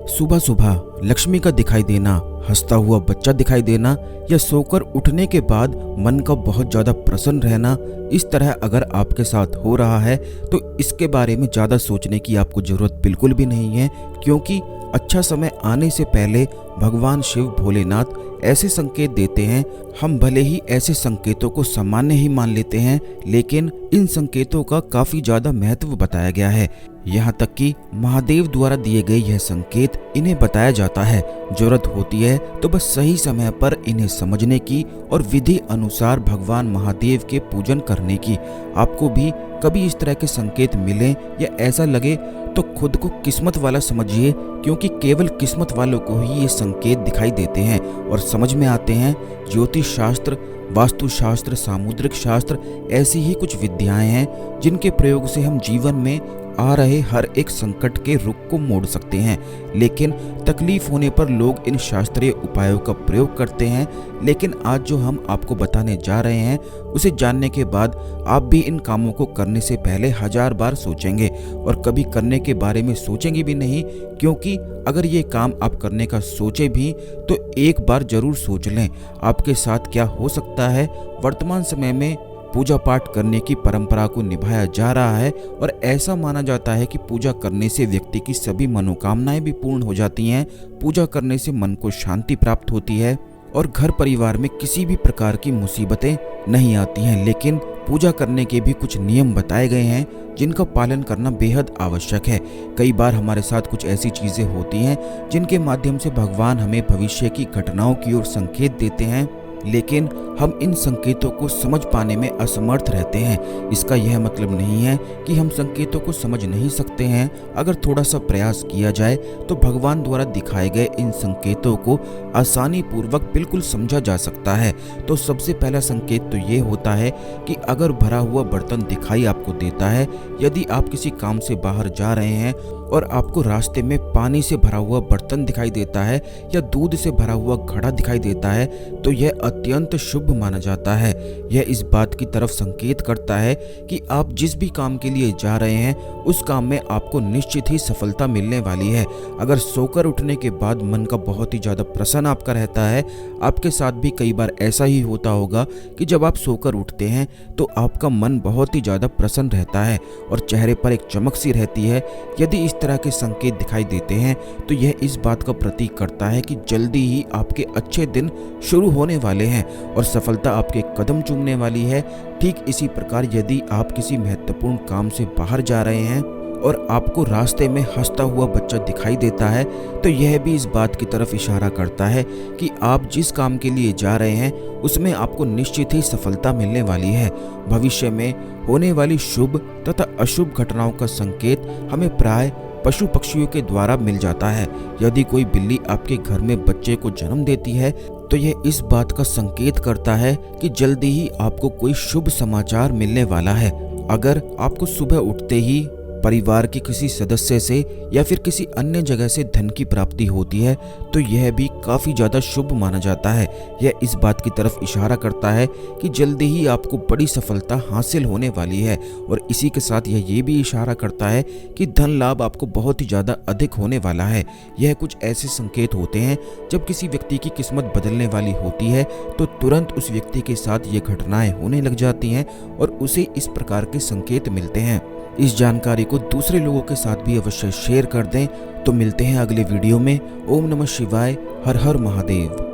सुबह सुबह लक्ष्मी का दिखाई देना, हंसता हुआ बच्चा दिखाई देना या सोकर उठने के बाद मन का बहुत ज़्यादा प्रसन्न रहना, इस तरह अगर आपके साथ हो रहा है तो इसके बारे में ज़्यादा सोचने की आपको ज़रूरत बिल्कुल भी नहीं है, क्योंकि अच्छा समय आने से पहले भगवान शिव भोलेनाथ ऐसे संकेत देते हैं। हम भले ही ऐसे संकेतों को सामान्य ही मान लेते हैं, लेकिन इन संकेतों का काफ़ी ज़्यादा महत्व बताया गया है। यहाँ तक कि महादेव द्वारा दिए गए यह संकेत इन्हें बताया जाता है। जरूरत होती है तो बस सही समय पर इन्हें समझने की और विधि अनुसार भगवान महादेव के पूजन करने की। आपको भी कभी इस तरह के संकेत मिलें या ऐसा लगे तो खुद को किस्मत वाला समझिए, क्योंकि केवल किस्मत वालों को ही ये संकेत दिखाई देते हैं और समझ में आते हैं। ज्योतिष शास्त्र, वास्तुशास्त्र, सामुद्रिक शास्त्र ऐसी ही कुछ विद्याएं हैं जिनके प्रयोग से हम जीवन में आ रहे हर एक संकट के रुख को मोड़ सकते हैं। लेकिन तकलीफ होने पर लोग इन शास्त्रीय उपायों का प्रयोग करते हैं। लेकिन आज जो हम आपको बताने जा रहे हैं उसे जानने के बाद आप भी इन कामों को करने से पहले 1000 बार सोचेंगे और कभी करने के बारे में सोचेंगे भी नहीं, क्योंकि अगर ये काम आप करने का सोचे भी तो एक बार जरूर सोच लें आपके साथ क्या हो सकता है। वर्तमान समय में पूजा पाठ करने की परंपरा को निभाया जा रहा है और ऐसा माना जाता है कि पूजा करने से व्यक्ति की सभी मनोकामनाएं भी पूर्ण हो जाती हैं। पूजा करने से मन को शांति प्राप्त होती है और घर परिवार में किसी भी प्रकार की मुसीबतें नहीं आती हैं। लेकिन पूजा करने के भी कुछ नियम बताए गए हैं जिनका पालन करना बेहद आवश्यक है। कई बार हमारे साथ कुछ ऐसी चीजें होती हैं जिनके माध्यम से भगवान हमें भविष्य की घटनाओं की ओर संकेत देते हैं, लेकिन हम इन संकेतों को समझ पाने में असमर्थ रहते हैं। इसका यह मतलब नहीं है कि हम संकेतों को समझ नहीं सकते हैं। अगर थोड़ा सा प्रयास किया जाए तो भगवान द्वारा दिखाए गए इन संकेतों को आसानी पूर्वक बिल्कुल समझा जा सकता है। तो सबसे पहला संकेत तो ये होता है कि अगर भरा हुआ बर्तन दिखाई आपको देता है, यदि आप किसी काम से बाहर जा रहे हैं और आपको रास्ते में पानी से भरा हुआ बर्तन दिखाई देता है या दूध से भरा हुआ घड़ा दिखाई देता है, तो यह अत्यंत शुभ माना जाता है। यह इस बात की तरफ संकेत करता है कि आप जिस भी काम के लिए जा रहे हैं उस काम में आपको निश्चित ही सफलता मिलने वाली है। अगर सोकर उठने के बाद मन का बहुत ही ज़्यादा प्रसन्न आपका रहता है, आपके साथ भी कई बार ऐसा ही होता होगा कि जब आप सोकर उठते हैं तो आपका मन बहुत ही ज़्यादा प्रसन्न रहता है और चेहरे पर एक चमक सी रहती है। यदि इस तरह के संकेत दिखाई देते हैं तो यह इस बात का प्रतीक करता है कि जल्दी ही आपके अच्छे दिन शुरू होने वाले हैं और सफलता आपके कदम चूमने वाली है। ठीक इसी प्रकार यदि आप किसी महत्वपूर्ण काम से बाहर जा रहे हैं और आपको रास्ते में हंसता हुआ बच्चा दिखाई देता है, तो यह भी इस बात की तरफ इशारा करता है कि आप जिस काम के लिए जा रहे हैं उसमें आपको निश्चित ही सफलता मिलने वाली है। भविष्य में होने वाली शुभ तथा अशुभ घटनाओं का संकेत हमें प्राय पशु पक्षियों के द्वारा मिल जाता है। यदि कोई बिल्ली आपके घर में बच्चे को जन्म देती है तो यह इस बात का संकेत करता है कि जल्दी ही आपको कोई शुभ समाचार मिलने वाला है। अगर आपको सुबह उठते ही परिवार के किसी सदस्य से या फिर किसी अन्य जगह से धन की प्राप्ति होती है तो यह भी काफ़ी ज़्यादा शुभ माना जाता है। यह इस बात की तरफ इशारा करता है कि जल्दी ही आपको बड़ी सफलता हासिल होने वाली है और इसी के साथ यह ये भी इशारा करता है कि धन लाभ आपको बहुत ही ज़्यादा अधिक होने वाला है। यह कुछ ऐसे संकेत होते हैं जब किसी व्यक्ति की किस्मत बदलने वाली होती है तो तुरंत उस व्यक्ति के साथ ये घटनाएं होने लग जाती हैं और उसे इस प्रकार के संकेत मिलते हैं। इस जानकारी को दूसरे लोगों के साथ भी अवश्य शेयर कर दें। तो मिलते हैं अगले वीडियो में। ओम नमः शिवाय, हर हर महादेव।